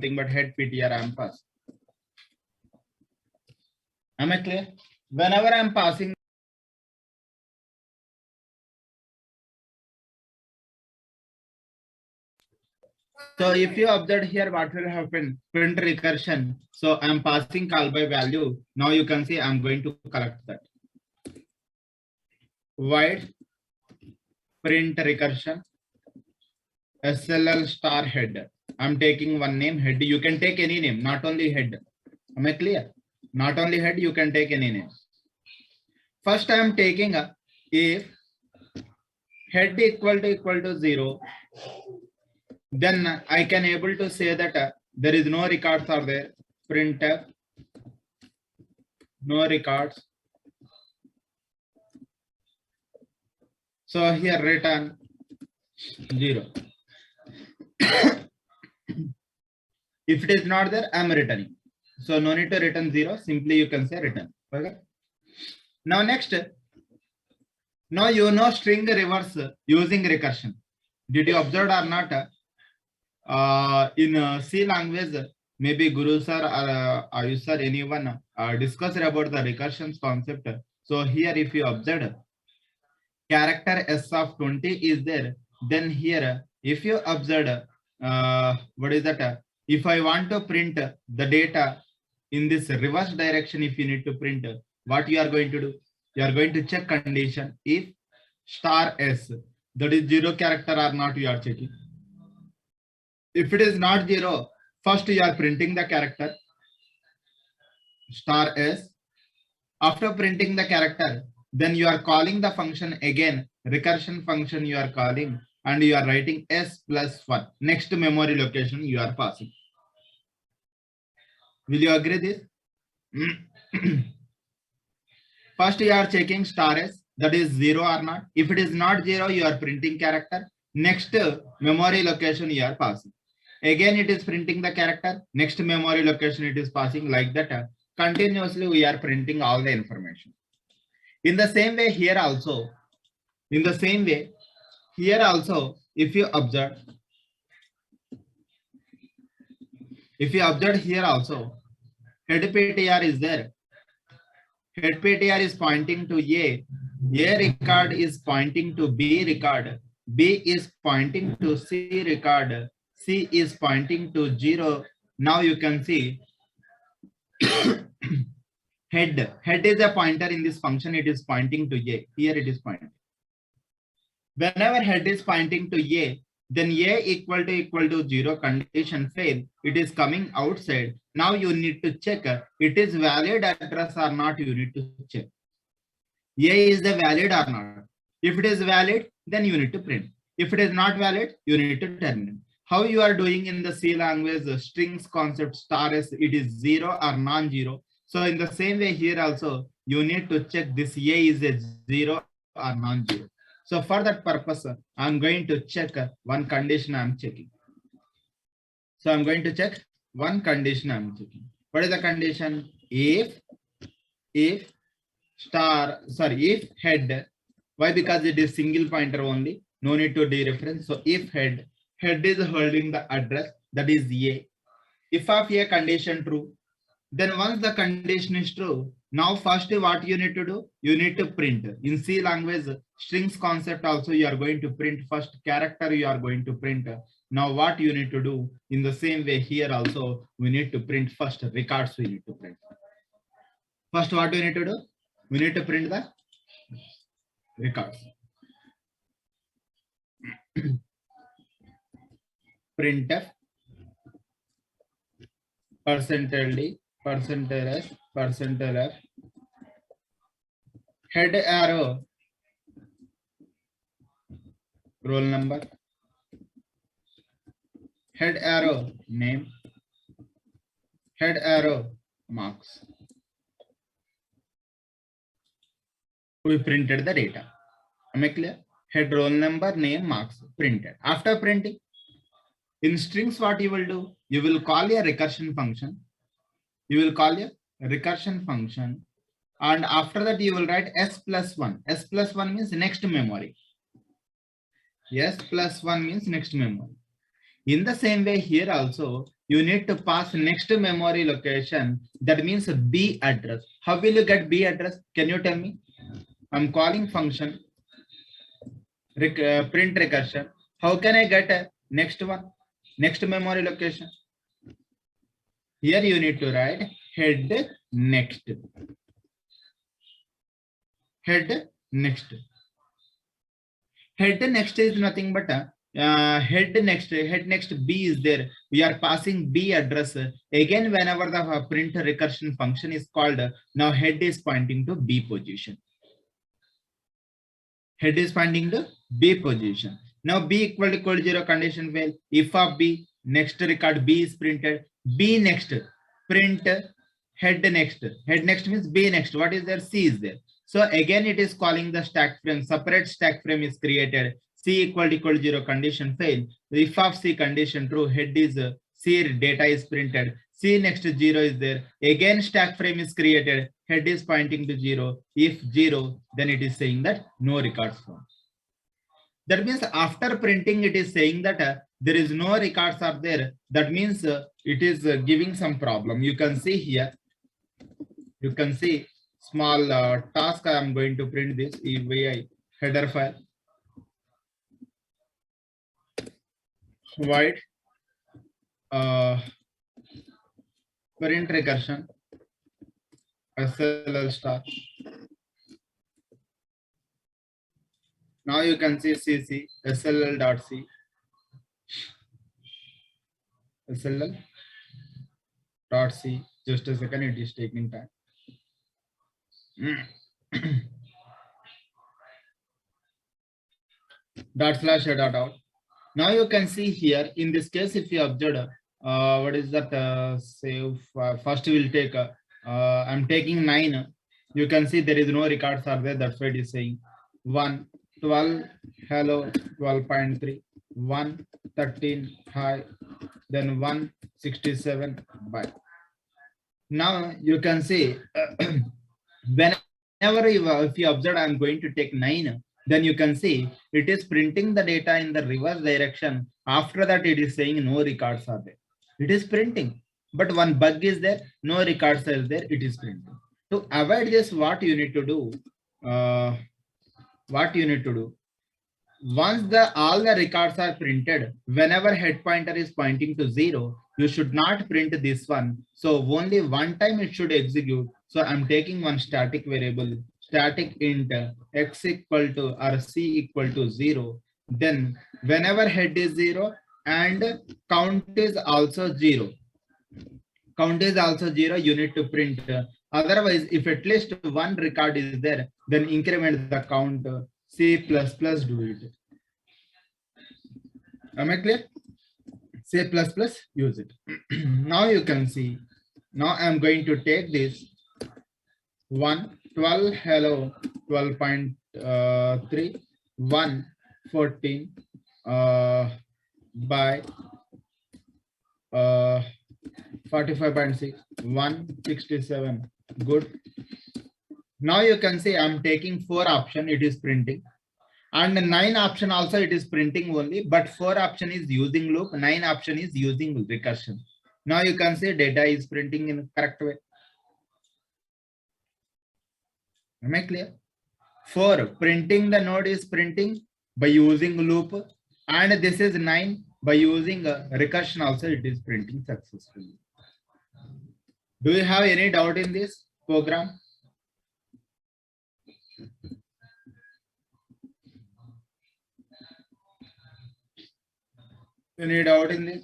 nothing but head PTR I am passing. Am I clear? Whenever I am passing, so if you observe here, what will happen? Print recursion. So I am passing call by value. Now you can see I am going to collect that. Void print recursion SLL star head. I'm taking one name head. You can take any name, not only head. Am I clear? Not only head, you can take any name. First, I am taking a if head equal to 0, then I can able to say that there is no records are there. Printf no records. So here return 0. If it is not there, I am returning. So no need to return 0. Simply you can say return. Okay. Now next, now you know string reverse using recursion. Did you observe or not? In C language, maybe Guru sir or Ayush sir, anyone discussed about the recursions concept. So here if you observe, character S of 20 is there. Then here, if you observe, what is that? If I want to print the data in this reverse direction, if you need to print, what you are going to do? You are going to check condition if star S, that is 0 character or not, you are checking. If it is not 0, first you are printing the character star S. After printing the character, then you are calling the function again, recursion function you are calling, and you are writing S plus 1. Next memory location you are passing. Will you agree this? First you are checking star S, that is 0 or not. If it is not 0, you are printing character. Next memory location you are passing. Again it is printing the character. Next memory location it is passing, like that. Continuously we are printing all the information. In the same way here also, if you observe here also, head PTR is there. Head PTR is pointing to A record is pointing to B record, B is pointing to C record, C is pointing to 0. Now you can see head is a pointer in this function, it is pointing to A. Here it is pointing. Whenever head is pointing to A, then A equal to 0 condition fail, it is coming outside. Now you need to check it is valid address or not, you need to check. A is the valid or not. If it is valid, then you need to print. If it is not valid, you need to terminate. How you are doing in the C language, strings concept star S, it is 0 or non-zero. So in the same way here also, you need to check this A is a 0 or non-zero. So for that purpose, I'm going to check one condition I'm checking. So I'm going to check one condition I'm checking. What is the condition? If head, why? Because it is single pointer only, no need to dereference. So if head is holding the address, that is A. If of A condition true, then once the condition is true, now first what you need to do, you need to print. In C language, strings concept also you are going to print first character, you are going to print. Now what you need to do, in the same way here also, we need to print first records, we need to print. First what we need to do, we need to print the records. Printf %d %s %f head arrow roll number, head arrow name, head arrow marks. We printed the data. Am I clear? Head, roll number, name, marks printed. After printing, in strings what you will do, you will call a recursion function. And after that you will write S plus 1. S plus 1 means next memory. S plus 1 means next memory. In the same way here also, you need to pass next memory location. That means B address. How will you get B address? Can you tell me? I'm calling function print recursion. How can I get a next one? Next memory location. Here you need to write head next. Head next. Head next is nothing but head next B is there. We are passing B address. Again, whenever the print recursion function is called, now head is pointing to B position. Head is pointing to B position. Now B equal to 0 condition fail. If of B, next record B is printed. B next, print head next. Head next means B next. What is there? C is there. So again, it is calling the stack frame. Separate stack frame is created. C equal to 0 condition fail. If of C condition true, head is C data is printed. C next 0 is there. Again, stack frame is created. Head is pointing to 0. If 0, then it is saying that no records found. That means after printing, it is saying that there is no records are there. That means it is giving some problem. You can see here. You can see small task. I am going to print this EVI header file. Void print recursion SLL star. Now you can see CC SLL.c SLL.c. Just a second, it is taking time. /dot out. Now you can see here in this case, if you observe, what is that? Save. First we will take. I'm taking 9. You can see there is no records are there. That's why it is saying 1, 12, hello, 12.3, 1, 13, hi, then 167, bye. Now you can see whenever if you observe, I'm going to take 9. Then you can see it is printing the data in the reverse direction. After that, it is saying no records are there. It is printing, but one bug is there, no records are there, it is printing. To avoid this, what you need to do? Once all the records are printed, whenever head pointer is pointing to 0, you should not print this one. So only one time it should execute. So I'm taking one static variable, static int x equal to or c equal to 0. Then whenever head is 0 and count is also 0. Count is also 0, you need to print. Otherwise, if at least one record is there, then increment the count. C++ do it. Am I clear? C++ use it. Now you can see. Now I'm going to take this 1, 12, hello, 12.3, 1, 14, by 45.6, 167. Good. Now you can see I'm taking 4 option, it is printing, and 9 option also it is printing only, but 4 option is using loop, 9 option is using recursion. Now you can see data is printing in correct way. Am I clear? 4 printing the node is printing by using loop, and this is 9 by using recursion also it is printing successfully. Do you have any doubt in this program? Any doubt in this?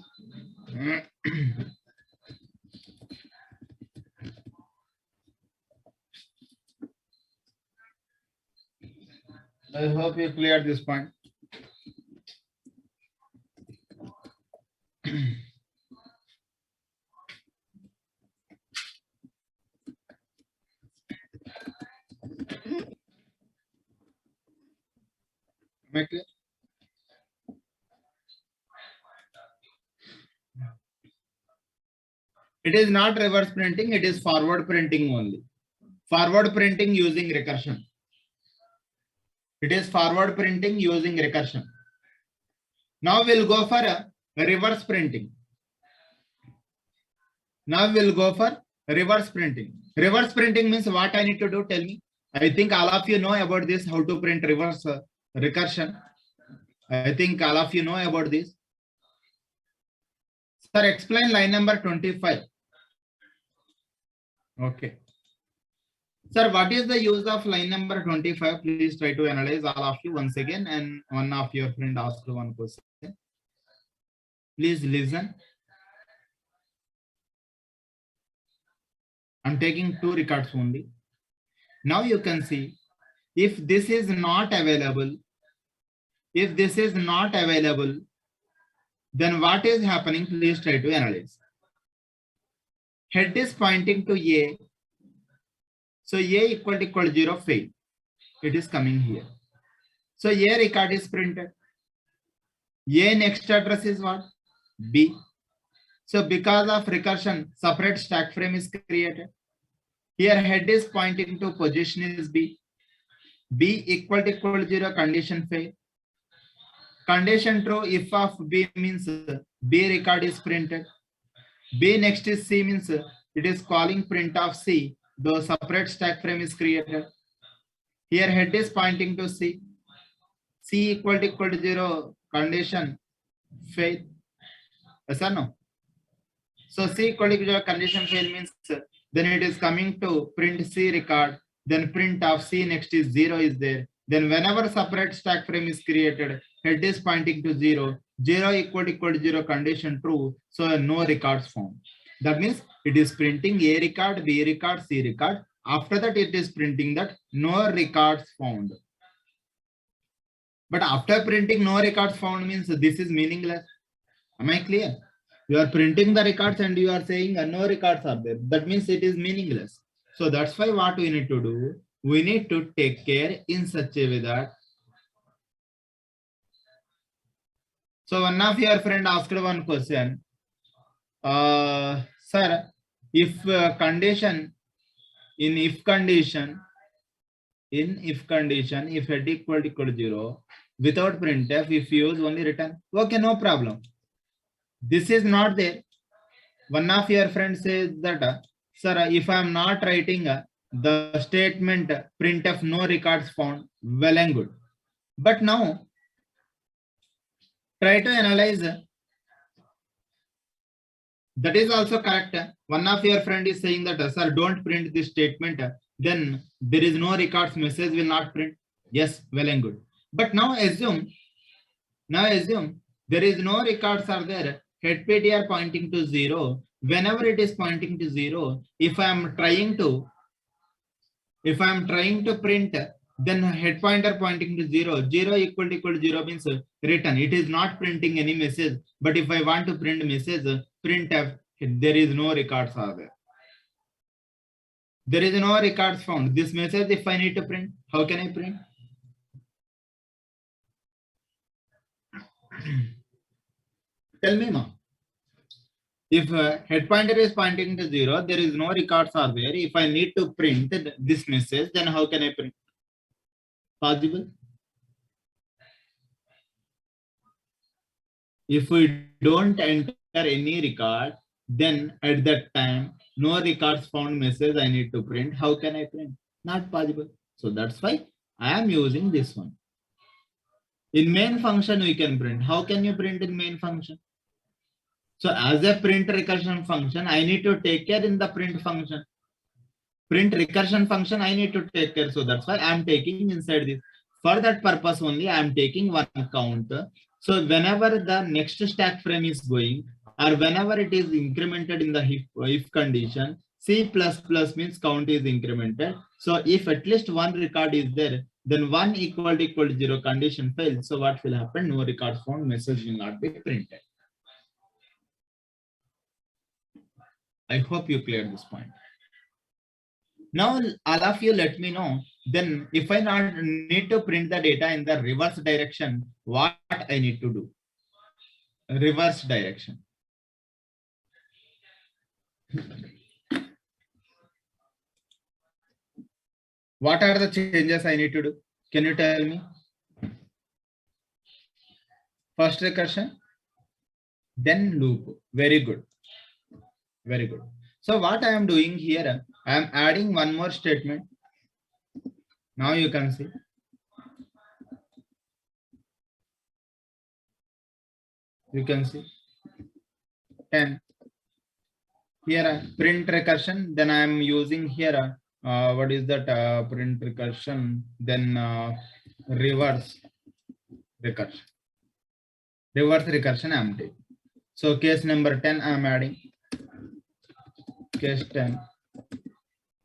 I hope you cleared this point. Make it. It is not reverse printing, it is forward printing only. Forward printing using recursion. It is forward printing using recursion. Now we'll go for reverse printing. Now we'll go for reverse printing. Reverse printing means what I need to do, tell me. I think all of you know about this, how to print reverse recursion. I think all of you know about this. Sir, explain line number 25. Okay. Sir, what is the use of line number 25? Please try to analyze all of you once again, and one of your friend asked one question. Please listen. I'm taking 2 records only. Now you can see if this is not available, then what is happening? Please try to analyze. Head is pointing to A. So A equal to 0 fail. It is coming here. So A record is printed. A next address is what? B. So because of recursion, separate stack frame is created. Here head is pointing to position is B. B equal to 0 condition fail. Condition true if of B means B record is printed. B next is C means it is calling print of C, though separate stack frame is created. Here head is pointing to C. C equal to 0 condition fail. Yes or no? So C equal to 0 condition fail means then it is coming to print C record, then print of C next is 0 is there. Then whenever separate stack frame is created, head is pointing to 0. 0 equal to 0 condition true. So no records found. That means it is printing A record, B record, C record. After that, it is printing that no records found. But after printing no records found means this is meaningless. Am I clear? You are printing the records and you are saying no records are there. That means it is meaningless. So that's why what we need to do, we need to take care in such a way that. So one of your friend asked one question. Sir, if condition, if head equal to 0, without printf, if you use only return, okay, no problem. This is not there. One of your friends says that, sir, if I am not writing the statement printf no records found, well and good. But now, try to analyze. That is also correct. One of your friend is saying that, sir, don't print this statement. Then there is no records, message will not print. Yes, well and good. But now assume there is no records are there. Head PTR pointing to 0. Whenever it is pointing to 0, if I am trying to print, then head pointer pointing to 0. 0 equal to 0 means return. It is not printing any message. But if I want to print message, printf, there is no records are there. There is no records found. This message, if I need to print, how can I print? Tell me, ma. If head pointer is pointing to 0, there is no records are there. If I need to print this message, then how can I print? Possible? If we don't enter any record, then at that time, no records found message I need to print. How can I print? Not possible. So that's why I am using this one. In main function, we can print. How can you print in main function? So as a print recursion function, I need to take care in the print function. Print recursion function, I need to take care. So that's why I am taking inside this. For that purpose only, I am taking one count. So whenever the next stack frame is going, or whenever it is incremented in the if condition, C++ means count is incremented. So if at least one record is there, then 1 equal to 0 condition fails. So what will happen? No records found, message will not be printed. I hope you cleared this point. Now, all of you let me know, then if I not need to print the data in the reverse direction, what I need to do? Reverse direction. What are the changes I need to do? Can you tell me? First recursion. then loop. Very good. Very good. So what I am doing here, I am adding one more statement. Now you can see. You can see 10. Here print recursion. Then I am using here. What is that print recursion? Then reverse recursion. Reverse recursion I am taking. So case number 10 I am adding. Case 10.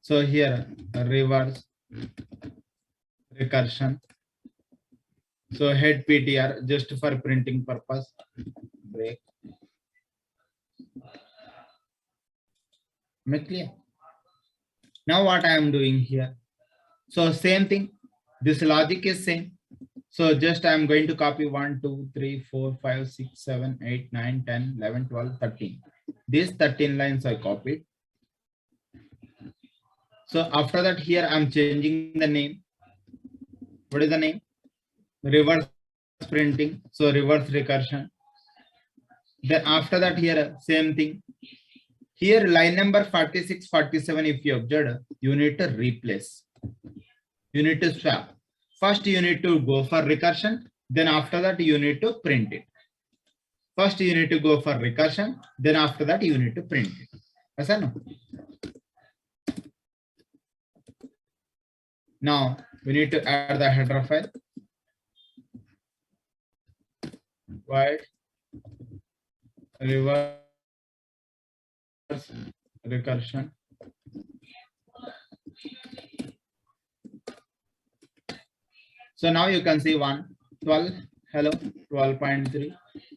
So here reverse recursion. So head PTR just for printing purpose. Break. Make clear? Now what I am doing here? So same thing. This logic is same. So just I am going to copy 1, 2, 3, 4, 5, 6, 7, 8, 9, 10, 11, 12, 13. These 13 lines I copied. So after that here I am changing the name. What is the name? Reverse printing. So reverse recursion. Then after that here same thing. Here line number 46, 47 if you observe, you need to replace. You need to swap. First you need to go for recursion. Then after that you need to print it. First you need to go for recursion. Then after that you need to print it. Yes or no? Now we need to add the header file. Void reverse recursion. So now you can see 1, 12, hello, 12.3,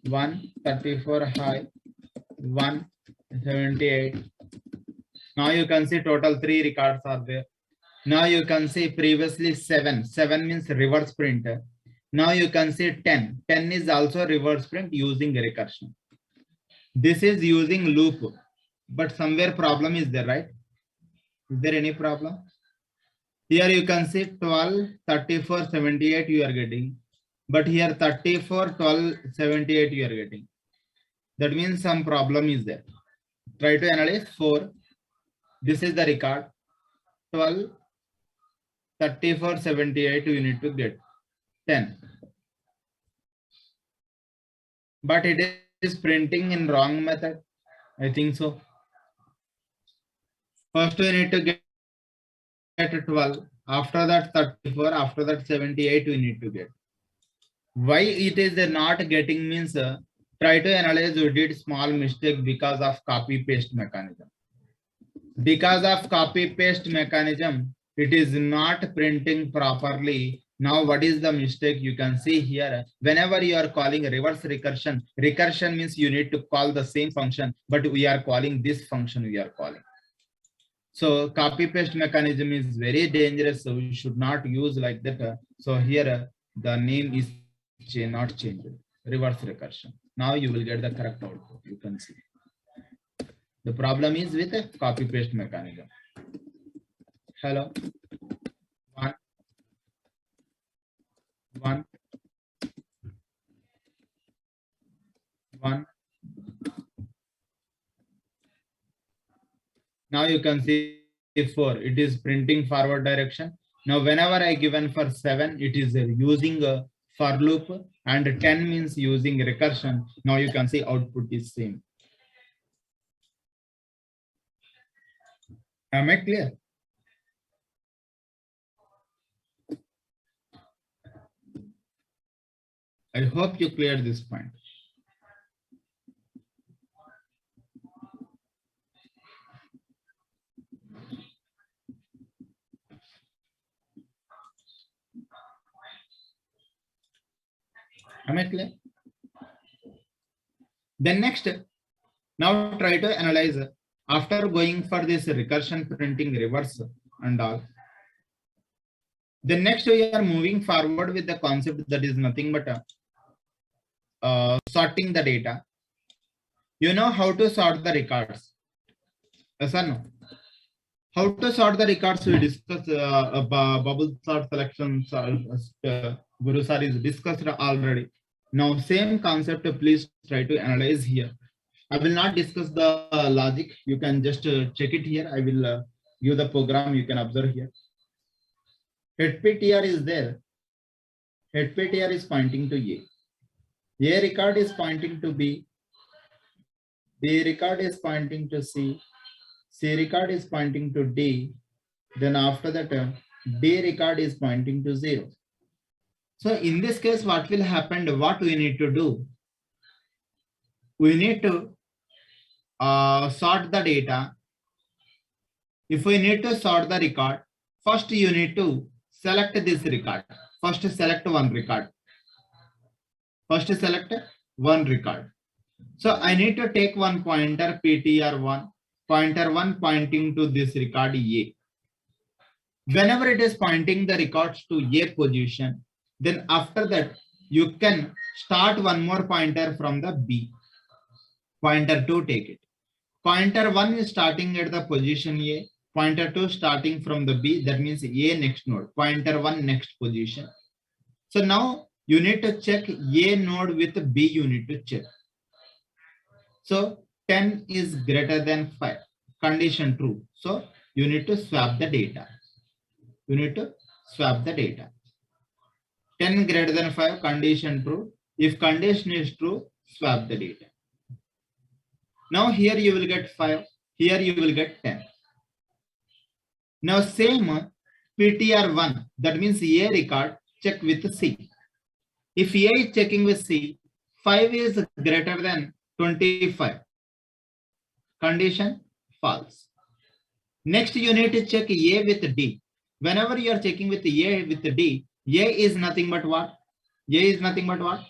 1, 34 high, 1, 78. Now you can see total 3 records are there. Now you can see previously 7. 7 means reverse print. Now you can see 10. 10 is also reverse print using recursion. This is using loop, but somewhere problem is there, right? Is there any problem? Here you can see 12, 34, 78 you are getting, but here 34, 12, 78 you are getting. That means some problem is there. Try to analyze 4. This is the record. 12, 34, 78 you need to get 10. But it is printing in wrong method. I think so. First we need to get 12, after that 34, after that 78 we need to get. Why it is not getting means try to analyze. We did small mistake because of copy paste mechanism. Because of copy paste mechanism, it is not printing properly. Now what is the mistake? You can see here, whenever you are calling reverse recursion, recursion means you need to call the same function, but we are calling this function we are calling. So copy paste mechanism is very dangerous. So we should not use like that. So here the name is not changed. Reverse recursion. Now you will get the correct output. You can see. The problem is with a copy paste mechanism. Hello. 1, 1, 1. Now you can see 4. It is printing forward direction. Now whenever I given for 7, it is using a for loop, and 10 means using recursion. Now you can see output is same. Am I clear? I hope you cleared this point. Am I clear? Then next, now try to analyze after going for this recursion printing reverse and all. Then next we are moving forward with the concept that is nothing but sorting the data. You know how to sort the records? Yes or no? How to sort the records we discuss bubble sort selection. Guru sir is discussed already. Now same concept, please try to analyze here. I will not discuss the logic. You can just check it here. I will give the program. You can observe here. HPTR is there. HPTR is pointing to A. A record is pointing to B. B record is pointing to C. C record is pointing to D. Then after that, D record is pointing to 0. So in this case, what will happen? What we need to do? We need to sort the data. If we need to sort the record, first you need to select this record. First select one record. First select one record. So I need to take one pointer PTR1, pointer 1 pointing to this record A. Whenever it is pointing the records to A position, then after that you can start one more pointer from the B. Pointer 2 take it. Pointer 1 is starting at the position A. Pointer 2 starting from the B. That means A next node. Pointer 1 next position. So now you need to check A node with B you need to check. So 10 is greater than 5. Condition true. So you need to swap the data. You need to swap the data. 10 greater than 5, condition true. If condition is true, swap the data. Now here you will get 5. Here you will get 10. Now same PTR1, that means A record, check with C. If A is checking with C, 5 is greater than 25. Condition false. Next you need to check A with D. Whenever you are checking with A with D, A is nothing but what? A is nothing but what?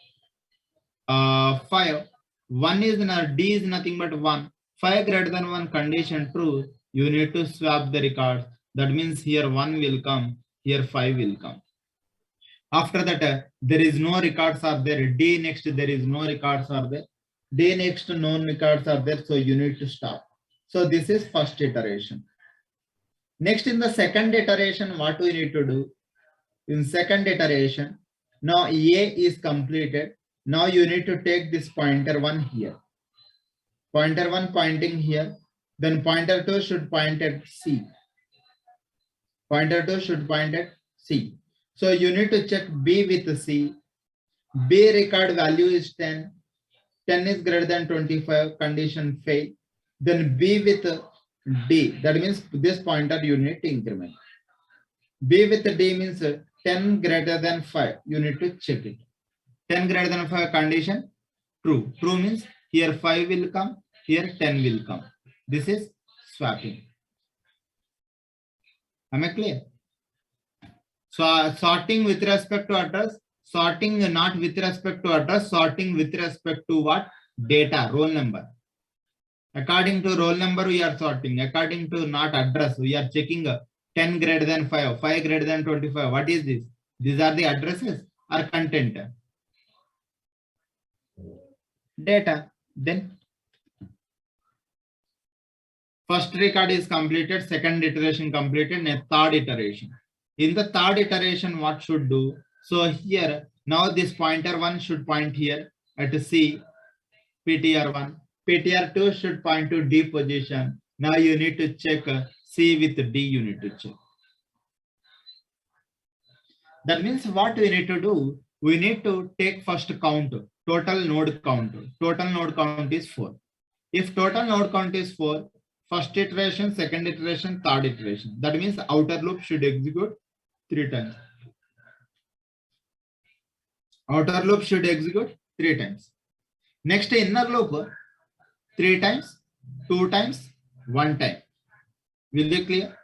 5. 1 is D is nothing but 1. 5 greater than 1, condition true. You need to swap the records. That means here 1 will come, here 5 will come. After that, there is no records are there. D next, there is no records are there. D next, no records are there. So you need to stop. So this is first iteration. Next, in the second iteration, what we need to do? In second iteration, now A is completed. Now you need to take this pointer 1 here. Pointer 1 pointing here. Then pointer 2 should point at C. Pointer 2 should point at C. So you need to check B with C. B record value is 10. 10 is greater than 25, condition fail. Then B with D, that means this pointer you need to increment. B with D means 10 greater than 5, you need to check it. 10 greater than 5, condition true. True means here 5 will come, here 10 will come. This is swapping. Am I clear? So sorting with respect to address, sorting not with respect to address, sorting with respect to what? Data, roll number. According to roll number, we are sorting. According to not address, we are checking 10 greater than 5, 5 greater than 25. What is this? These are the addresses or content. Data. Then first record is completed, second iteration completed, and third iteration. In the third iteration, what should do? So here, now this pointer 1 should point here at C, PTR1. PTR2 should point to D position. Now you need to check C with D, you need to check. That means what we need to do? We need to take first count, total node count. Total node count is 4. If total node count is 4, first iteration, second iteration, third iteration. That means outer loop should execute 3 times. Outer loop should execute 3 times. Next inner loop, 3 times, 2 times, 1 time. Will be clear?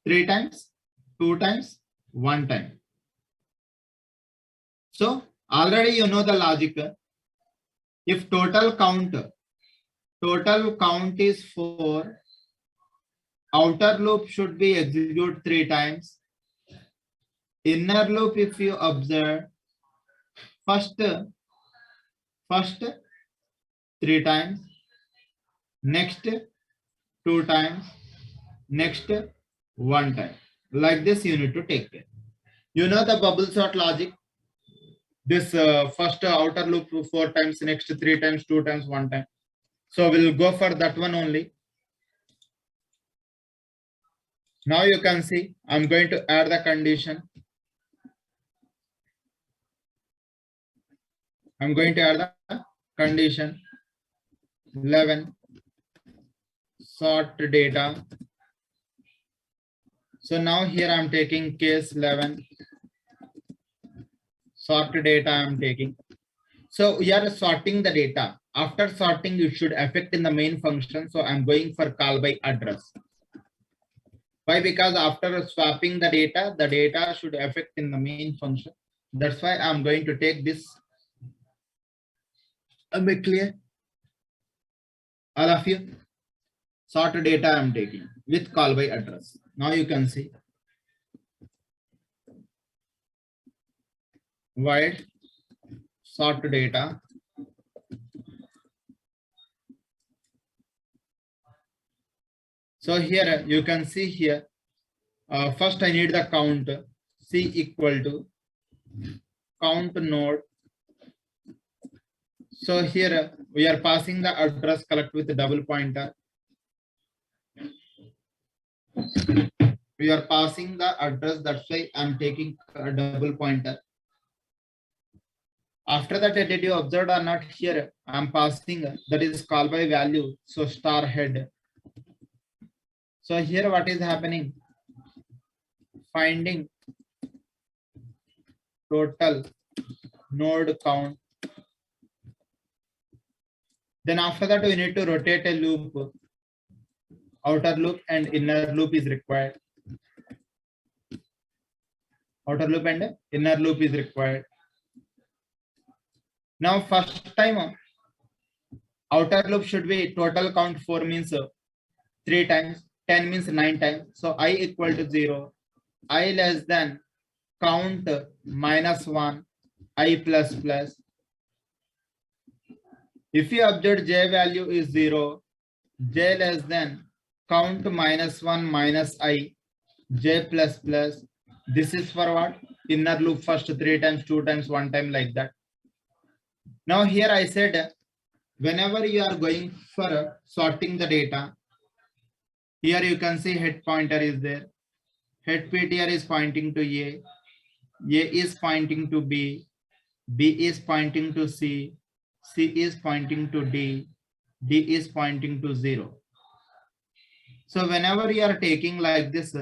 3 times, 2 times, 1 time. So already you know the logic. If total count is 4, outer loop should be execute 3 times. Inner loop, if you observe, first 3 times, next 2 times, next 1 time. Like this you need to take care. You know the bubble sort logic. this first outer loop 4 times, next 3 times, 2 times, 1 time. So we'll go for that one only. Now you can see I'm going to add the condition. I'm going to add the condition 11 sort data. So now here I'm taking case 11 sort data I'm taking. So we are sorting the data. After sorting, it should affect in the main function. So I'm going for call by address. Why? Because after swapping the data should affect in the main function. That's why I'm going to take this. Am I clear? All of you? Sort data I'm taking with call by address. Now you can see. Void sort data. So here you can see here. First I need the count. C equal to count node. So here we are passing the address collect with the double pointer. We are passing the address, that's why I'm taking a double pointer. After that, did you observe or not? Here I'm passing that is call by value, so star head. So here what is happening? Finding total node count. Then after that we need to rotate a loop. Outer loop and inner loop is required. Outer loop and inner loop is required. Now first time outer loop should be total count 4 means 3 times, 10 means 9 times. So I equal to 0, I less than count minus 1, I plus plus. If you observe j value is 0, j less than count minus 1 minus I, j plus plus. This is for what? Inner loop first 3 times, 2 times, 1 time, like that. Now here I said, whenever you are going for sorting the data, here you can see head pointer is there. Head PTR is pointing to A is pointing to B is pointing to C is pointing to D is pointing to 0. So whenever you are taking like this,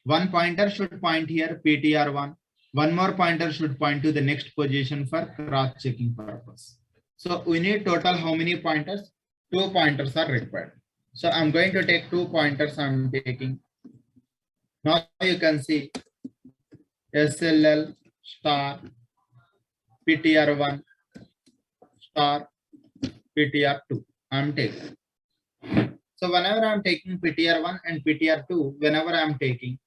one pointer should point here PTR1, one more pointer should point to the next position for cross-checking purpose. So we need total how many pointers? 2 pointers are required. So I'm going to take 2 pointers I'm taking. Now you can see SLL star PTR1 star PTR2 I'm taking. So whenever I'm taking PTR1 and PTR2, whenever I'm taking,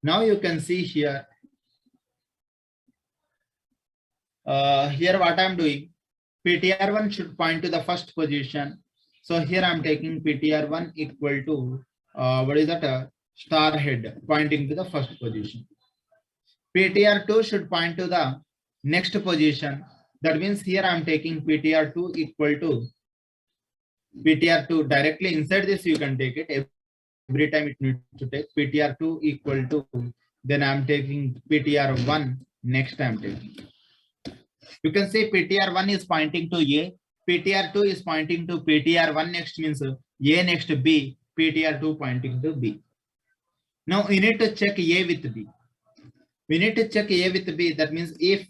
now you can see here, here what I'm doing, PTR1 should point to the first position. So here I'm taking PTR1 equal to, what is that? Star head pointing to the first position. PTR2 should point to the next position. That means here I'm taking PTR2 equal to PTR2 directly inside this you can take it. Every time it needs to take PTR2 equal to, then I'm taking PTR1, next I'm taking. You can say PTR1 is pointing to A, PTR2 is pointing to PTR1, next means A next B, PTR2 pointing to B. Now we need to check A with B. We need to check A with B. That means if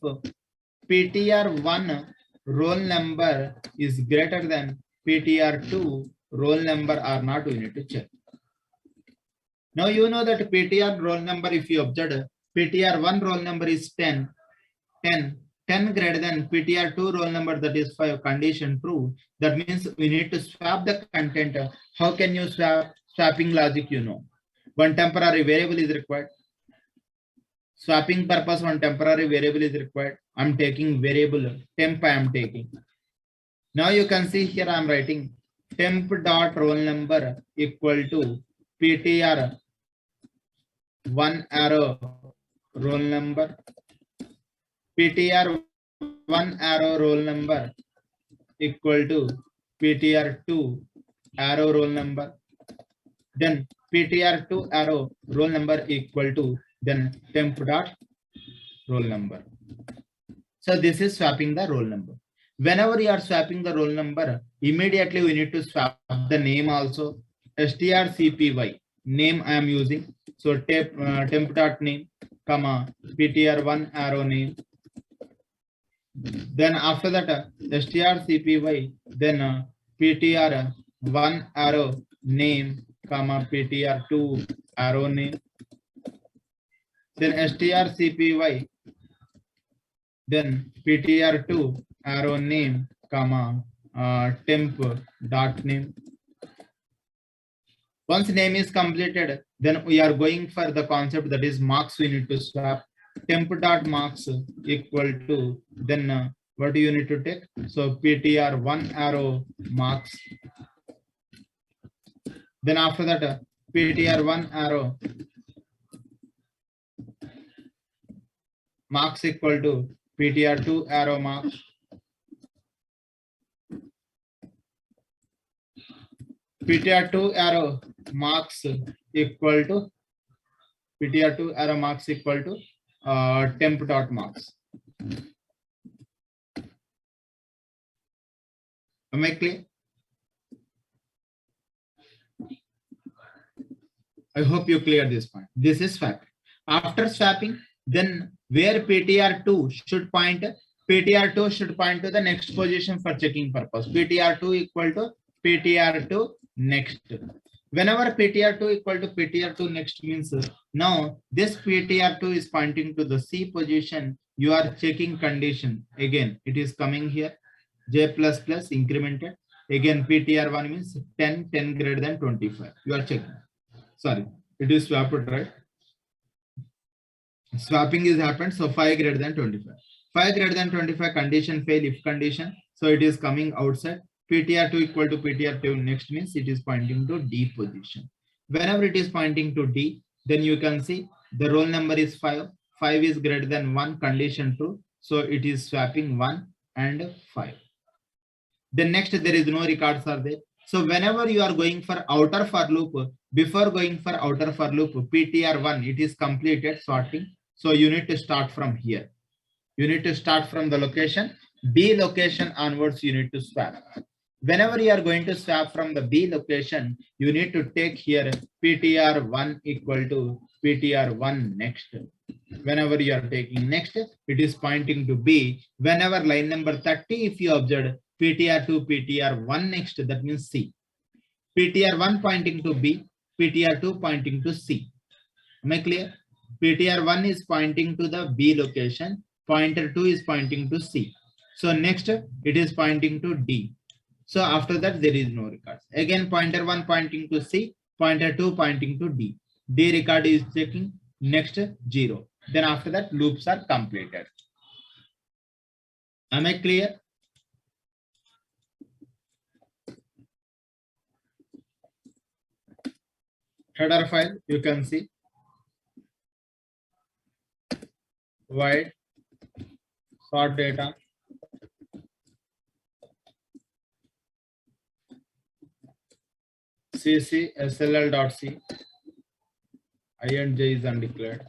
PTR1 roll number is greater than PTR2 roll number or not, we need to check. Now you know that PTR roll number, if you observe, PTR1 roll number is 10 greater than PTR2 roll number, that is 5, condition true. That means we need to swap the content. How can you swap? Swapping logic, you know. One temporary variable is required. Swapping purpose, one temporary variable is required. I'm taking variable temp I am taking. Now you can see here I'm writing temp dot roll number equal to PTR one arrow roll number, PTR one arrow roll number equal to PTR2 arrow roll number, then PTR2 arrow roll number equal to then temp dot roll number. So this is swapping the roll number. Whenever you are swapping the roll number, immediately we need to swap the name also. strcpy name I am using. So temp dot name, comma PTR1 arrow name. Then after that strcpy, then PTR1 arrow name, comma PTR2 arrow name. Then strcpy, then PTR2 arrow name, comma temp dot name. Once name is completed, then we are going for the concept that is marks. We need to swap temp dot marks equal to then what do you need to take? So PTR1 arrow marks. Then after that PTR1 arrow marks equal to PTR2 arrow marks. PTR2 arrow marks equal to PTR2 arrow marks equal to temp dot marks. Am I clear? I hope you clear this point. This is swapping. After swapping, then where PTR2 should point, PTR2 should point to the next position for checking purpose. PTR2 equal to PTR2 next. Whenever PTR2 equal to PTR2 next means now this PTR2 is pointing to the C position. You are checking condition. Again, it is coming here. J++ incremented. Again, PTR1 means 10, 10 greater than 25. You are checking. Sorry, it is swapped, right? Swapping is happened. So 5 greater than 25. 5 greater than 25 condition fail if condition. So it is coming outside. PTR2 equal to PTR2 next means it is pointing to D position. Whenever it is pointing to D, then you can see the roll number is 5. 5 is greater than 1, condition true. So it is swapping 1 and 5. Then next there is no records are there. So whenever you are going for outer for loop, before going for outer for loop, PTR1, it is completed sorting. So you need to start from here. You need to start from the location. B location onwards, you need to swap. Whenever you are going to swap from the B location, you need to take here PTR1 equal to PTR1 next. Whenever you are taking next, it is pointing to B. Whenever line number 30, if you observe PTR2, PTR1 next, that means C. PTR1 pointing to B, PTR2 pointing to C. Am I clear? PTR1 is pointing to the B location, pointer 2 is pointing to C. So next it is pointing to D. So after that there is no records. Again pointer 1 pointing to C, pointer 2 pointing to D. D record is checking, next 0. Then after that loops are completed. Am I clear? Header file you can see. Void sort data, cc SLL.c, I and j is undeclared.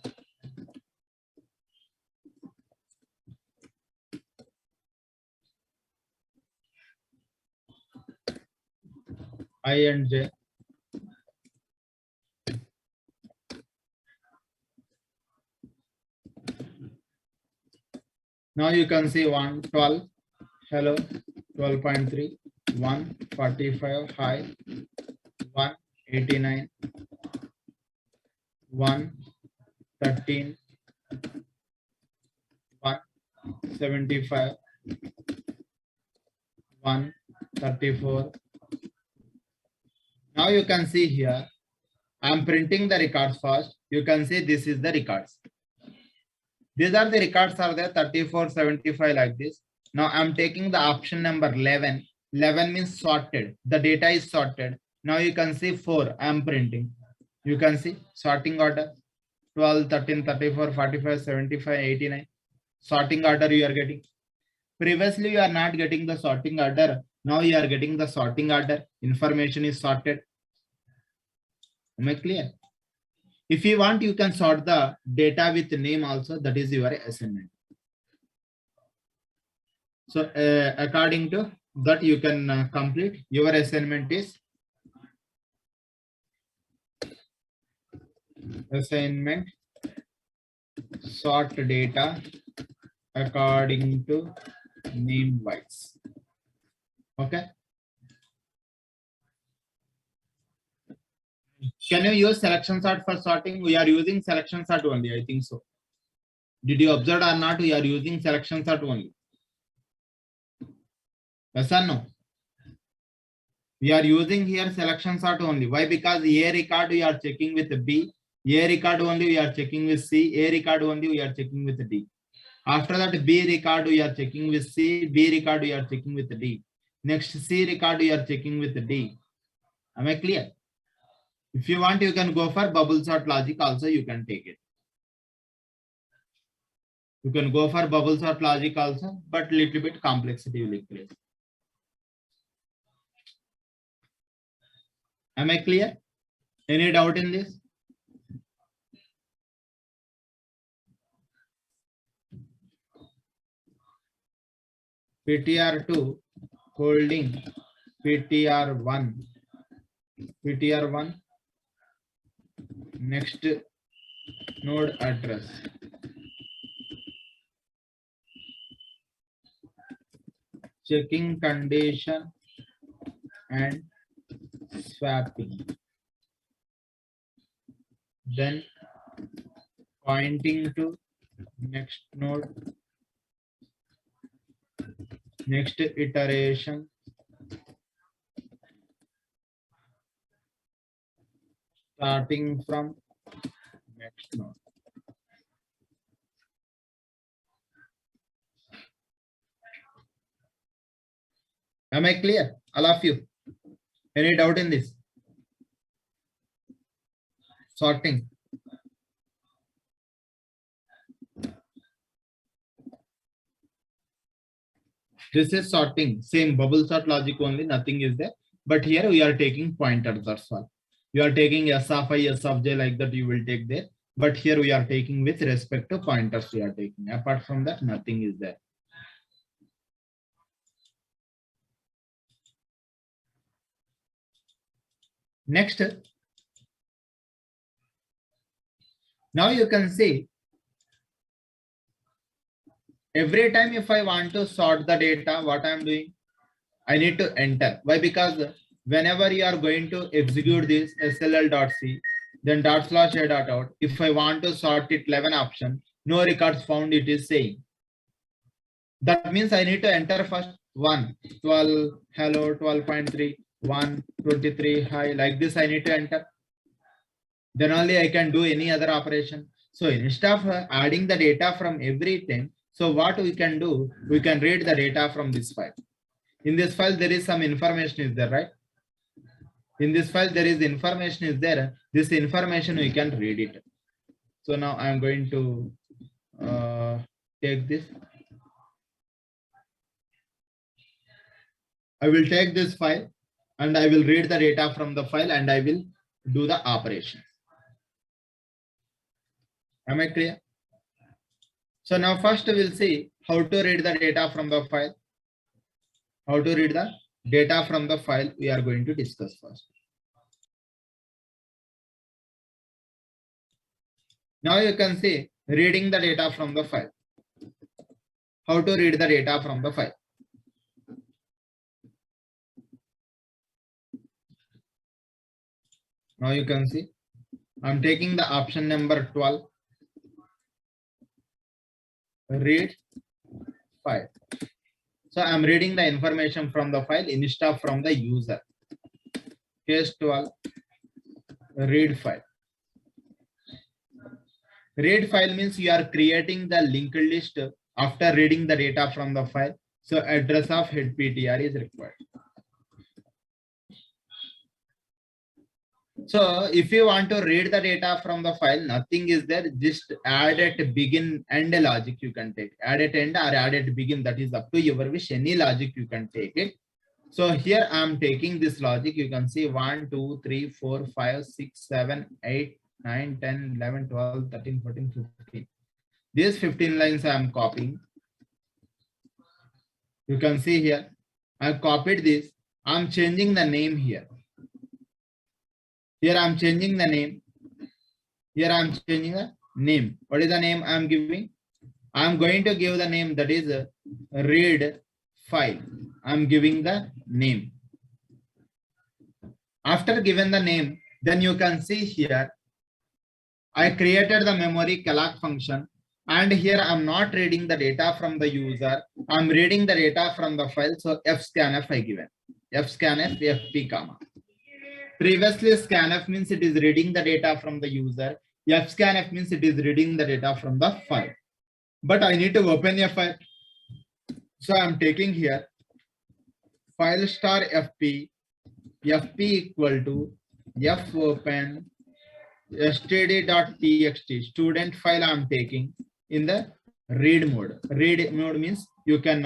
I and j. Now you can see 112, hello, 12.3, 145, hi, 189, 113, 175, 134. Now you can see here, I am printing the records first. You can see this is the records. These are the records are there 34, 75 like this. Now I'm taking the option number 11. 11 means sorted. The data is sorted. Now you can see 4. I'm printing. You can see sorting order. 12, 13, 34, 45, 75, 89. Sorting order you are getting. Previously, you are not getting the sorting order. Now you are getting the sorting order. Information is sorted. Am I clear? If you want, you can sort the data with name also. That is your assignment. So according to that, you can complete your assignment is assignment sort data according to name wise. Okay. Can you use selection sort for sorting? We are using selection sort only. I think so. Did you observe or not? We are using selection sort only. Yes or no? We are using here selection sort only. Why? Because A record we are checking with B. A record only we are checking with C. A record only we are checking with D. After that, B record we are checking with C. B record we are checking with D. Next, C record we are checking with D. Am I clear? If you want, you can go for bubble sort logic also. You can take it. You can go for bubble sort logic also, but little bit complexity will increase. Am I clear? Any doubt in this? PTR2 holding PTR1. PTR1 next node address. Checking condition and swapping. Then pointing to next node, next iteration, starting from next node. Am I clear? All of you? Any doubt in this? Sorting. This is sorting. Same bubble sort logic only, nothing is there. But here we are taking pointers, that's all. You are taking S of I, S of J like that you will take there. But here we are taking with respect to pointers we are taking. Apart from that, nothing is there. Next. Now you can see every time if I want to sort the data, what I'm doing, I need to enter. Why? Because whenever you are going to execute this SLL.C, then /a.out, if I want to sort it 11 option, no records found, it is saying. That means I need to enter first 1, 12, hello, 12.3, 1, 23, hi, like this I need to enter. Then only I can do any other operation. So instead of adding the data from every 10, so what we can do, we can read the data from this file. In this file, there is some information is there, right? In this file, there is information is there. This information, we can read it. So now I'm going to take this. I will take this file and I will read the data from the file and I will do the operation. Am I clear? So now first we'll see how to read the data from the file. How to read the data from the file we are going to discuss first. Now you can see reading the data from the file. How to read the data from the file. Now you can see I'm taking the option number 12. Read file. So I'm reading the information from the file instead of from the user. Case 12, read file. Read file means you are creating the linked list after reading the data from the file. So address of head PTR is required. So if you want to read the data from the file, nothing is there. Just add at begin end logic you can take. Add at end or add at begin. That is up to your wish. Any logic you can take it. So here I am taking this logic. You can see 1, 2, 3, 4, 5, 6, 7, 8, 9, 10, 11, 12, 13, 14, 15. These 15 lines I am copying. You can see here. I have copied this. I am changing the name here. Here I am changing the name. Here I am changing the name. What is the name I am giving? I am going to give the name that is a read file. I am giving the name. After given the name, then you can see here, I created the memory calc function. And here I'm not reading the data from the user. I'm reading the data from the file. So fscanf I given. Fscanf fp comma. Previously scanf means it is reading the data from the user. Fscanf means it is reading the data from the file. But I need to open a file. So I'm taking here file star fp equal to fopen std.txt student file I'm taking in the read mode. Read mode means you can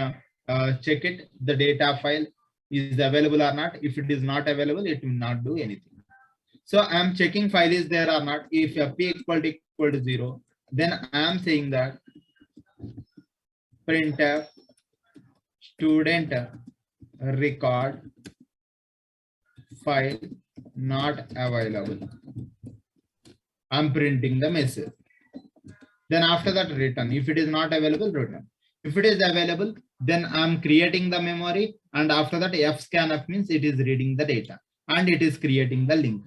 check it, the data file is available or not. If it is not available, it will not do anything. So I'm checking file is there or not. If fp equal to 0, then I'm saying that printf student record file not available. I'm printing the message. Then after that return. If it is not available, return. If it is available, then I'm creating the memory, and after that fscanf means it is reading the data and it is creating the link.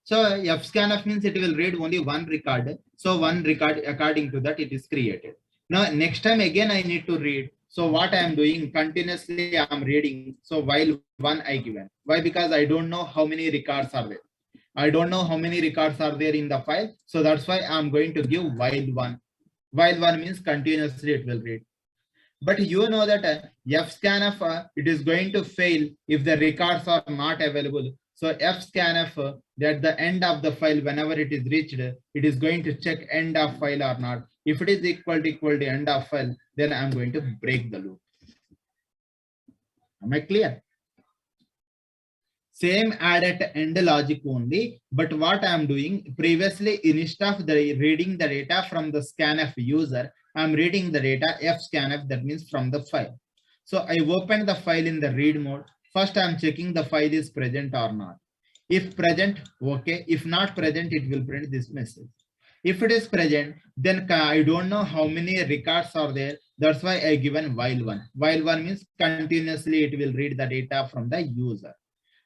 So fscanf means it will read only one record. So one record, according to that it is created. Now next time again I need to read. So what I am doing, continuously I am reading. So while one I given. Why? Because I don't know how many records are there. I don't know how many records are there in the file. So that's why I'm going to give while one. While one means continuously it will read. But you know that fscanf it is going to fail if the records are not available. So fscanf at the end of the file, whenever it is reached, it is going to check end of file or not. If it is equal to end of file, then I'm going to break the loop. Am I clear? Same add at end logic only, but what I am doing previously, instead of the reading the data from the scanf user, I am reading the data fscanf, that means from the file. So I opened the file in the read mode. First I am checking the file is present or not. If present, okay. If not present, it will print this message. If it is present, then I don't know how many records are there. That's why I given while one. While one means continuously it will read the data from the user.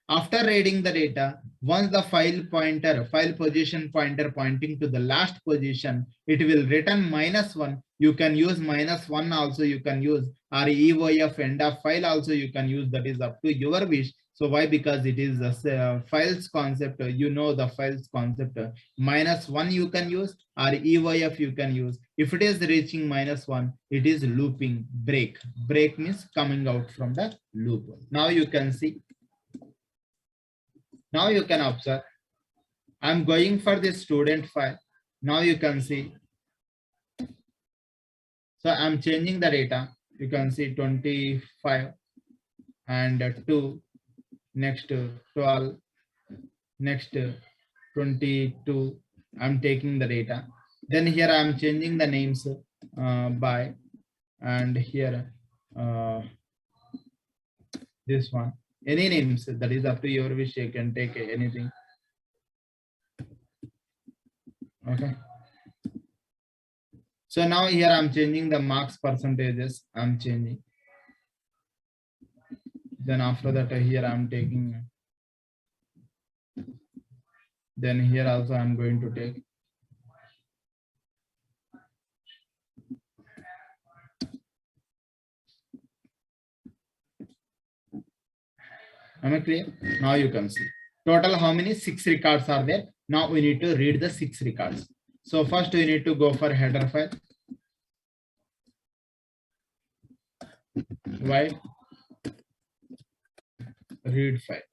After reading the data, once the file position pointer pointing to the last position, it will return -1. You can use -1 also, you can use REOF end of file also you can use, that is up to your wish. So why? Because it is the files concept, you know the files concept. -1 you can use, REOF you can use. If it is reaching -1, it is looping break. Break means coming out from the loop. Now you can see. Now you can observe, I'm going for this student file. Now you can see. So I'm changing the data. You can see 25 and 2, next 12, next 22. I'm taking the data. Then here I'm changing the names by, and here this one. Any names, that is up to your wish. You can take anything. Okay. So now here I'm changing the marks percentages. I'm changing. Then after that here I'm taking. Then here also I'm going to take. Am I clear? Now you can see. Total how many? 6 records are there. Now we need to read the 6 records. So first we need to go for header file. While read file.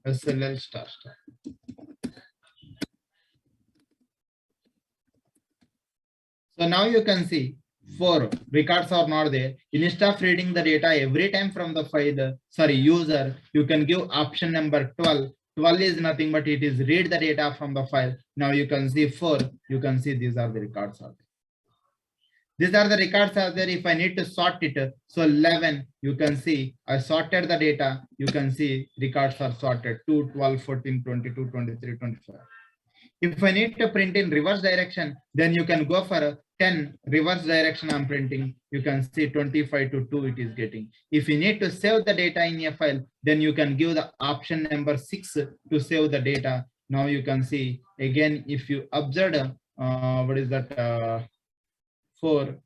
SLL Structure. So now you can see 4 records are not there. Instead of reading the data every time from the file, user, you can give option number 12. 12 is nothing but it is read the data from the file. Now you can see 4. You can see these are the records are there. These are the records are there. If I need to sort it, so 11, you can see I sorted the data. You can see records are sorted 2, 12, 14, 22, 23, 25. If I need to print in reverse direction, then you can go for 10 reverse direction I'm printing. You can see 25 to 2 it is getting. If you need to save the data in a file, then you can give the option number 6 to save the data. Now you can see again, if you observe, what is that, 4,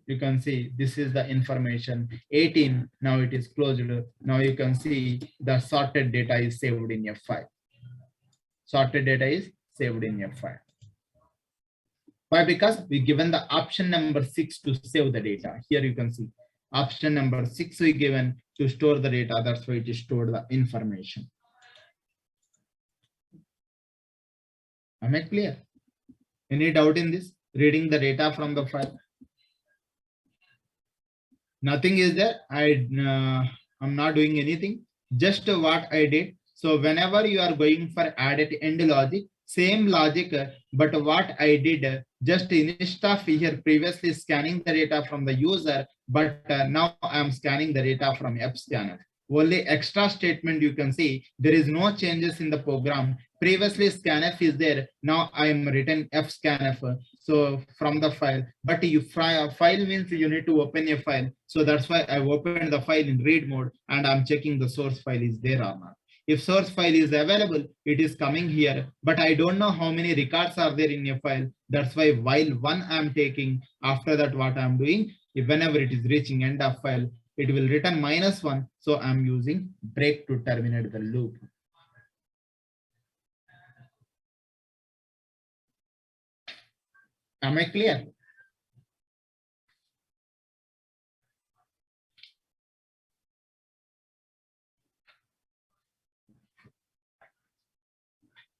you can see this is the information. 18, now it is closed. Now you can see the sorted data is saved in your file. Sorted data is saved in your file. Why? Because we given the option number 6 to save the data. Here you can see option number 6 we given to store the data. That's why it is stored the information. Am I clear? Any doubt in this? Reading the data from the file? Nothing is there. I'm not doing anything. Just what I did. So whenever you are going for add at end logic, same logic, but what I did, just instead of here previously scanning the data from the user, but now I'm scanning the data from app scanner. Only extra statement you can see, there is no changes in the program. Previously scanf is there, now I am written fscanf. So from the file, but you file means you need to open a file. So that's why I opened the file in read mode and I'm checking the source file is there or not. If source file is available, it is coming here, but I don't know how many records are there in a file. That's why while one I'm taking, after that what I'm doing, if whenever it is reaching end of file, it will return -1. So I'm using break to terminate the loop. Am I clear?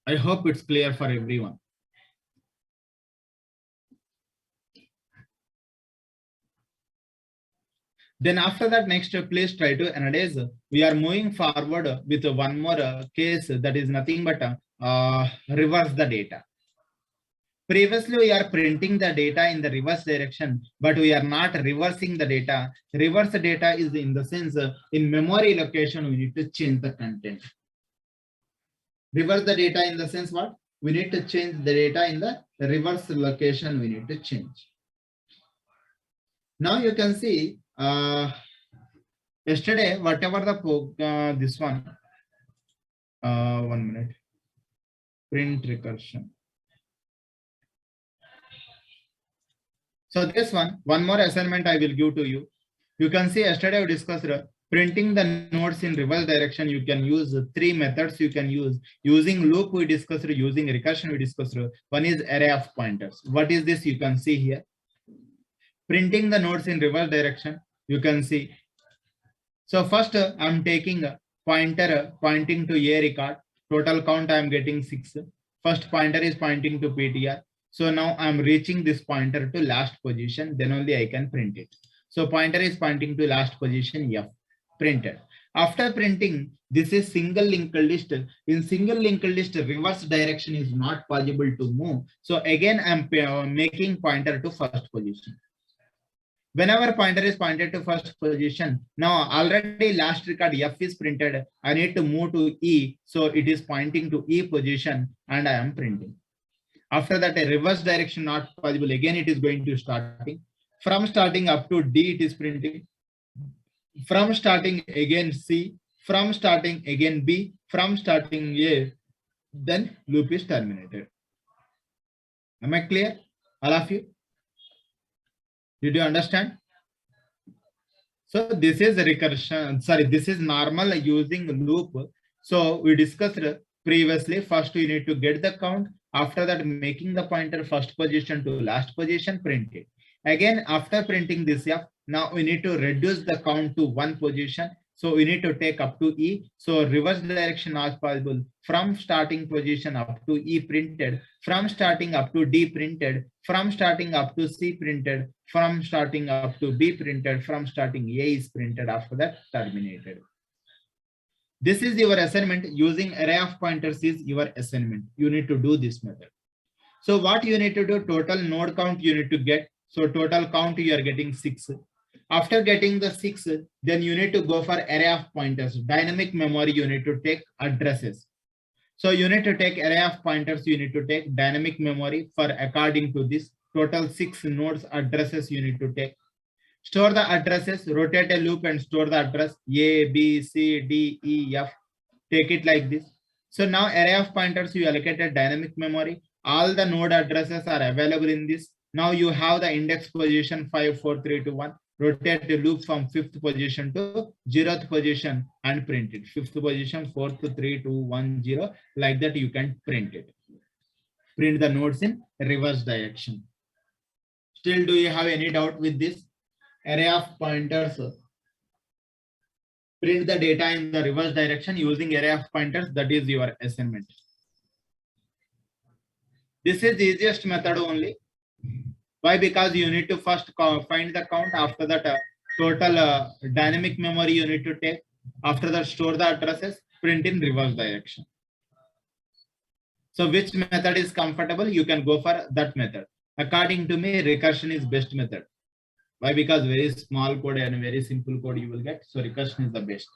I hope it's clear for everyone. Then after that, next please try to analyze. We are moving forward with one more case that is nothing but reverse the data. Previously, we are printing the data in the reverse direction, but we are not reversing the data. Reverse data is in the sense in memory location, we need to change the content. Reverse the data in the sense what? We need to change the data in the reverse location, we need to change. Now you can see yesterday, whatever the this one, 1 minute, print recursion. So this one more assignment I will give to you. You can see yesterday we discussed printing the nodes in reverse direction. You can use 3 methods you can use. Using loop we discussed, using recursion we discussed. One is array of pointers. What is this? You can see here. Printing the nodes in reverse direction, you can see. So first I'm taking a pointer pointing to a record. Total count I'm getting 6. First pointer is pointing to PTR. So now I'm reaching this pointer to last position, then only I can print it. So pointer is pointing to last position F, printed. After printing, this is single linked list. In single linked list, reverse direction is not possible to move. So again, I'm making pointer to first position. Whenever pointer is pointed to first position, now already last record F is printed. I need to move to E. So it is pointing to E position and I am printing. After that, a reverse direction not possible. Again, it is going to starting. From starting up to D, it is printing. From starting again C. From starting again B. From starting A. Then loop is terminated. Am I clear? All of you? Did you understand? So this is recursion. Sorry, this is normal using loop. So we discussed previously. First, you need to get the count. After that, making the pointer first position to last position, print it. Again, after printing this F, now we need to reduce the count to 1 position. So we need to take up to E. So reverse direction not possible. From starting position up to E printed, from starting up to D printed, from starting up to C printed, from starting up to B printed, from starting A is printed, after that terminated. This is your assignment. Using array of pointers is your assignment. You need to do this method. So what you need to do, total node count you need to get. So total count you are getting 6. After getting the 6, then you need to go for array of pointers. Dynamic memory you need to take addresses. So you need to take array of pointers, you need to take dynamic memory for according to this total 6 nodes addresses you need to take. Store the addresses, rotate a loop and store the address A, B, C, D, E, F. Take it like this. So now array of pointers you allocated dynamic memory. All the node addresses are available in this. Now you have the index position 5, 4, 3, 2, 1. Rotate the loop from 5th position to 0th position and print it. 5th position, 4th, 3, 2, 1, 0. Like that you can print it. Print the nodes in reverse direction. Still, do you have any doubt with this? Array of pointers. Print the data in the reverse direction using array of pointers. That is your assignment. This is the easiest method only. Why? Because you need to first find the count. After that, total dynamic memory you need to take. After that, store the addresses, print in reverse direction. So which method is comfortable? You can go for that method. According to me, recursion is best method. Why? Because very small code and very simple code you will get. So recursion is the best.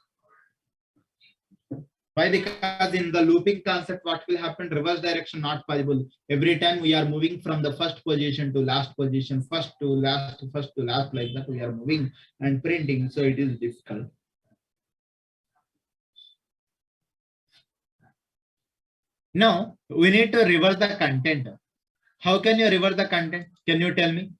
Why? Because in the looping concept, what will happen? Reverse direction not possible. Every time we are moving from the first position to last position, first to last, like that we are moving and printing. So it is difficult. Now we need to reverse the content. How can you reverse the content? Can you tell me?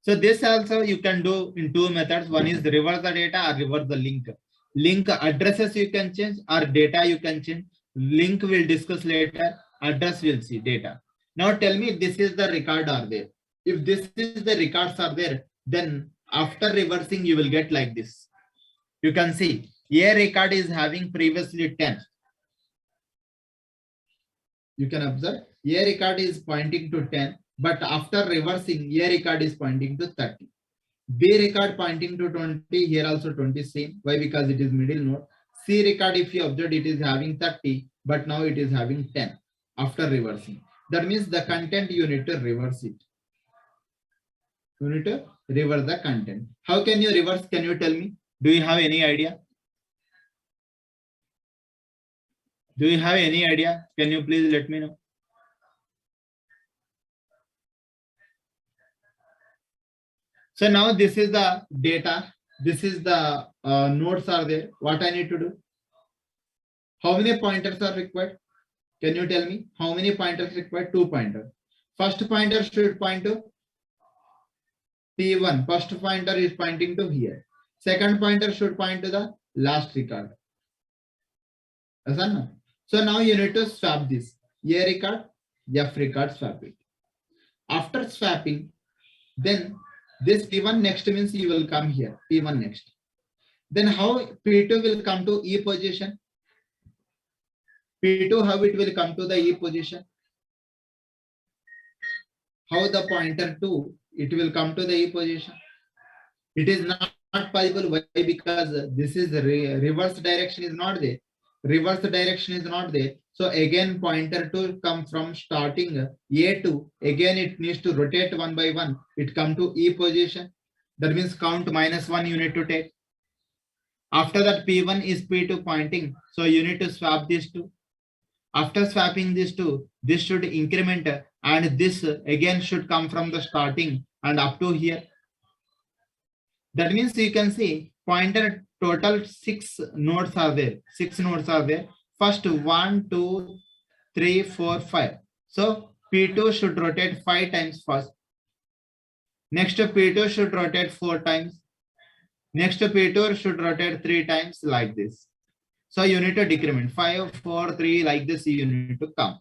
So this also you can do in 2 methods. One is reverse the data or reverse the link. Link addresses you can change or data you can change. Link we'll discuss later. Address we'll see data. Now tell me, this is the record are there. If this is the records are there, then after reversing you will get like this. You can see A record is having previously 10. You can observe A record is pointing to 10, but after reversing A record is pointing to 30. B record pointing to 20, here also 20 same. Why? Because it is middle node. C record, if you observe, it is having 30, but now it is having 10 after reversing. That means the content you need to reverse it. You need to reverse the content. How can you reverse? Can you tell me? Do you have any idea? Do you have any idea? Can you please let me know? So now this is the data. This is the nodes are there. What I need to do? How many pointers are required? Can you tell me? How many pointers required? 2 pointers. First pointer should point to P1. First pointer is pointing to here. Second pointer should point to the last record. So now you need to swap this. A record, F record, swap it. After swapping, then this P1 next means you will come here, P1 next. Then how P2 will come to E position? P2, how it will come to the E position? How the pointer 2, it will come to the E position? It is not possible. Why? Because this is reverse direction is not there. Reverse direction is not there. So again pointer to come from starting A2. Again it needs to rotate 1 by 1. It come to E position. That means count -1 you need to take. After that P1 is P2 pointing. So you need to swap these two. After swapping these two, this should increment and this again should come from the starting and up to here. That means you can see pointer total 6 nodes are there. 6 nodes are there. First 1, 2, 3, 4, 5. So P2 should rotate 5 times first. Next P2 should rotate 4 times. Next P2 should rotate 3 times like this. So you need to decrement 5, 4, 3 like this you need to come.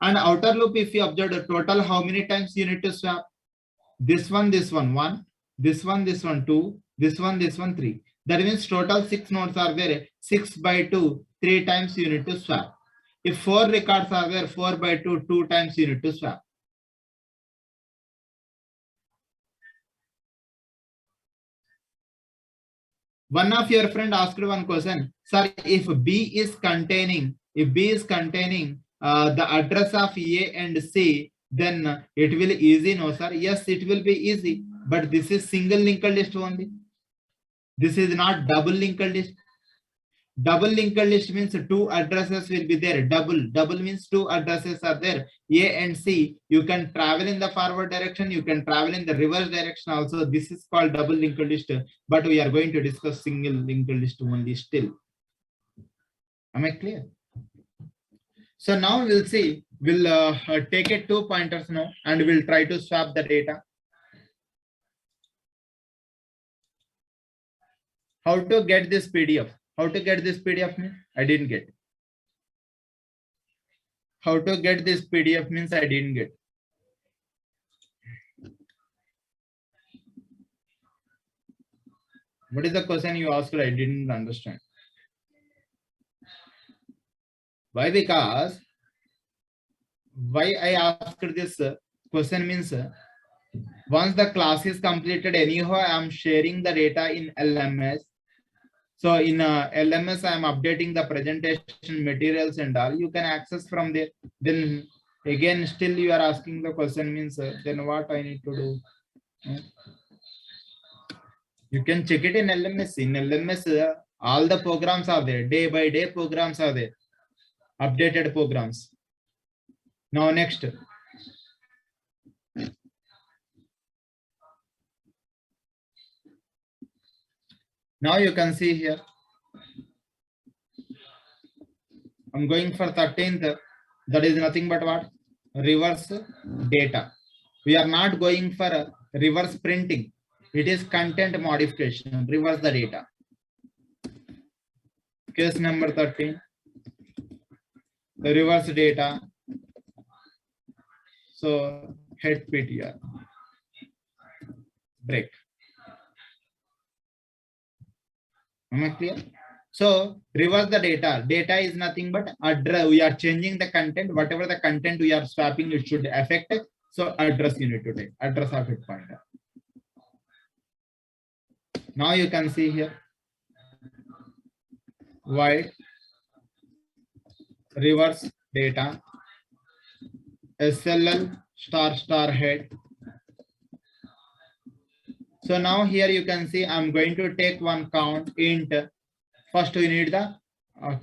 And outer loop, if you observe the total, how many times you need to swap? This one 1. This one 2. this one, 3. That means total 6 nodes are there. 6 by 2, 3 times you need to swap. If 4 records are there, 4 by 2, 2 times you need to swap. One of your friend asked one question, sir, if B is containing the address of A and C, then it will easy, no sir? Yes, it will be easy, but this is single linked list only. This is not double linked list. Double linked list means 2 addresses will be there. Double means 2 addresses are there. A and C. You can travel in the forward direction. You can travel in the reverse direction also. This is called double linked list. But we are going to discuss single linked list only still. Am I clear? So now we'll see. We'll take it 2 pointers now and we'll try to swap the data. How to get this PDF? How to get this PDF means I didn't get. How to get this PDF means I didn't get. What is the question you asked? I didn't understand. Why? Because why I asked this question means once the class is completed, anyhow I am sharing the data in LMS. So in LMS, I am updating the presentation materials and all. You can access from there. Then again, still you are asking the question means then what I need to do? You can check it in LMS. In LMS, all the programs are there. Day by day programs are there. Updated programs. Now next. Now you can see here. I'm going for 13th. That is nothing but what? Reverse data. We are not going for reverse printing. It is content modification. Reverse the data. Case number 13. Reverse data. So head PTR. Break. Am I clear? So reverse the data. Data is nothing but address. We are changing the content. Whatever the content we are swapping, it should affect it. So address you need to take. Address of it pointer. Now you can see here. Void reverse data. SLL star head. So now here you can see I'm going to take one count int. First we need the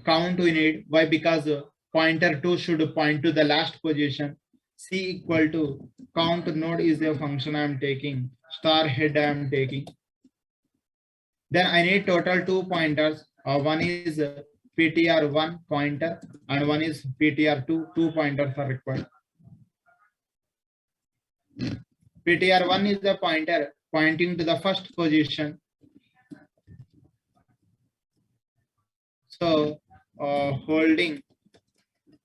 count we need. Why? Because pointer 2 should point to the last position. C equal to count node is a function I am taking. Star head I am taking. Then I need total 2 pointers. One is PTR1 pointer and one is PTR2. 2 pointers are required. PTR1 is the pointer pointing to the first position. So holding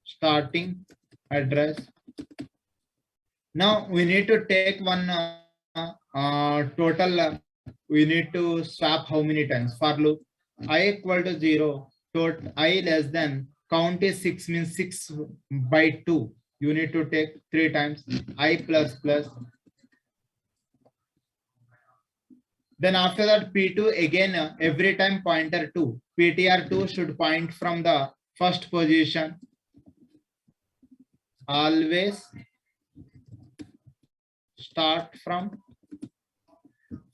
starting address. Now we need to take one total. We need to swap how many times? For loop I equal to 0. Total I less than count is 6 means 6 by 2. You need to take 3 times I plus plus. Then after that P2 again every time pointer 2. PTR2 should point from the first position. Always start from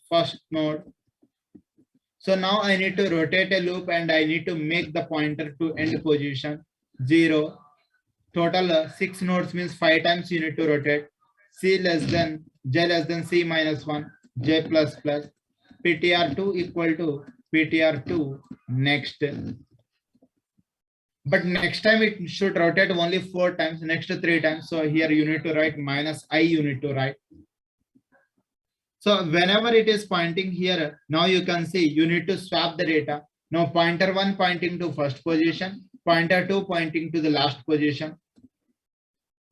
first node. So now I need to rotate a loop and I need to make the pointer to end position 0. Total 6 nodes means 5 times you need to rotate. C less than J less than C minus 1 J plus plus. PTR2 equal to PTR2 next. But next time it should rotate only 4 times, next 3 times. So here you need to write minus I you need to write. So whenever it is pointing here, now you can see you need to swap the data. Now pointer 1 pointing to first position, pointer 2 pointing to the last position.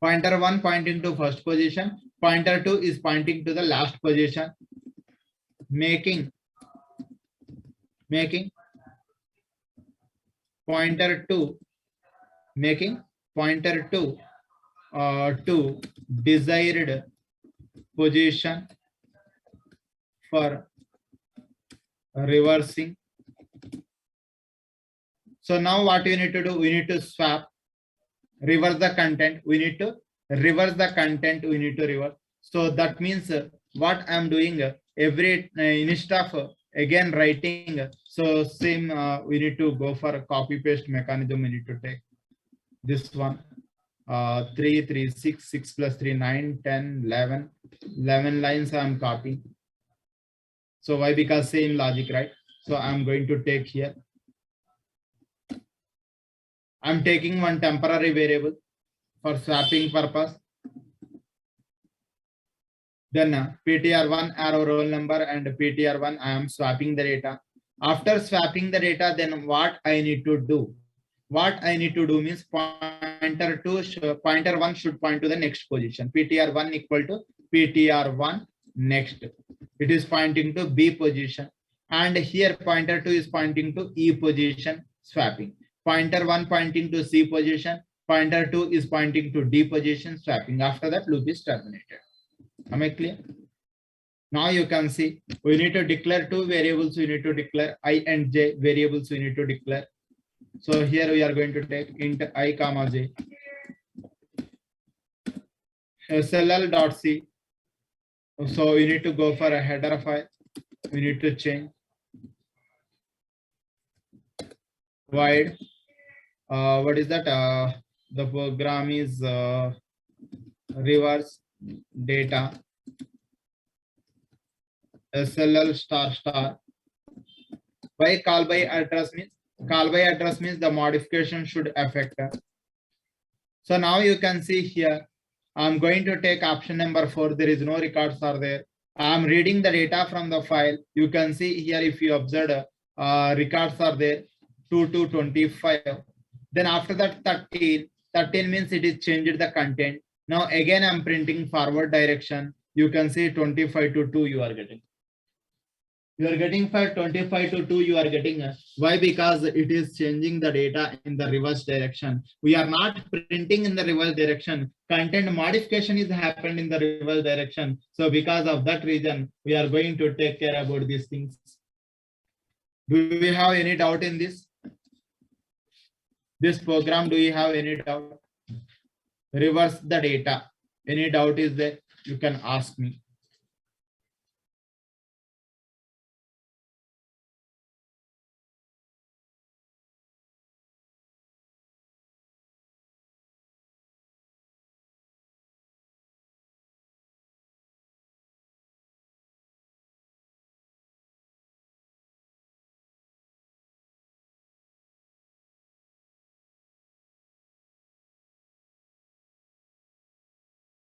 Pointer 1 pointing to first position, pointer 2 is pointing to the last position. Making making pointer to to desired position for reversing. So now what we need to do, we need to swap, reverse the content, we need to reverse the content, we need to reverse. So that means what I'm doing every instead of again writing, so same we need to go for a copy paste mechanism. We need to take this one 3 3 6 6 plus 3 9 10 11 lines I'm copying. So why? Because same logic, right? So I'm going to take here, I'm taking one temporary variable for swapping purpose. Then PTR1 arrow roll number and PTR1 I am swapping the data. After swapping the data, then what I need to do? What I need to do means pointer 1 should point to the next position. PTR1 equal to PTR1 next. It is pointing to B position. And here pointer 2 is pointing to E position, swapping. Pointer 1 pointing to C position. Pointer 2 is pointing to D position, swapping. After that, loop is terminated. Am I clear? Now you can see we need to declare two variables. We need to declare I and J variables. We need to declare. So here we are going to take int I comma j SLL.c. So we need to go for a header file. We need to change void. What is that? The program is reverse data SLL star. Why call by address means? Call by address means the modification should affect. So now you can see here, I'm going to take option number 4. There is no records are there. I'm reading the data from the file. You can see here, if you observe, records are there 2 to 25. Then after that 13 means it is changed the content. Now again I'm printing forward direction. You can see 25 to 2 you are getting. You are getting for 25 to 2 you are getting. Why? Because it is changing the data in the reverse direction. We are not printing in the reverse direction. Content modification is happened in the reverse direction. So because of that reason, we are going to take care about these things. Do we have any doubt in this? This program, do you have any doubt? Reverse the data. Any doubt is there? You can ask me.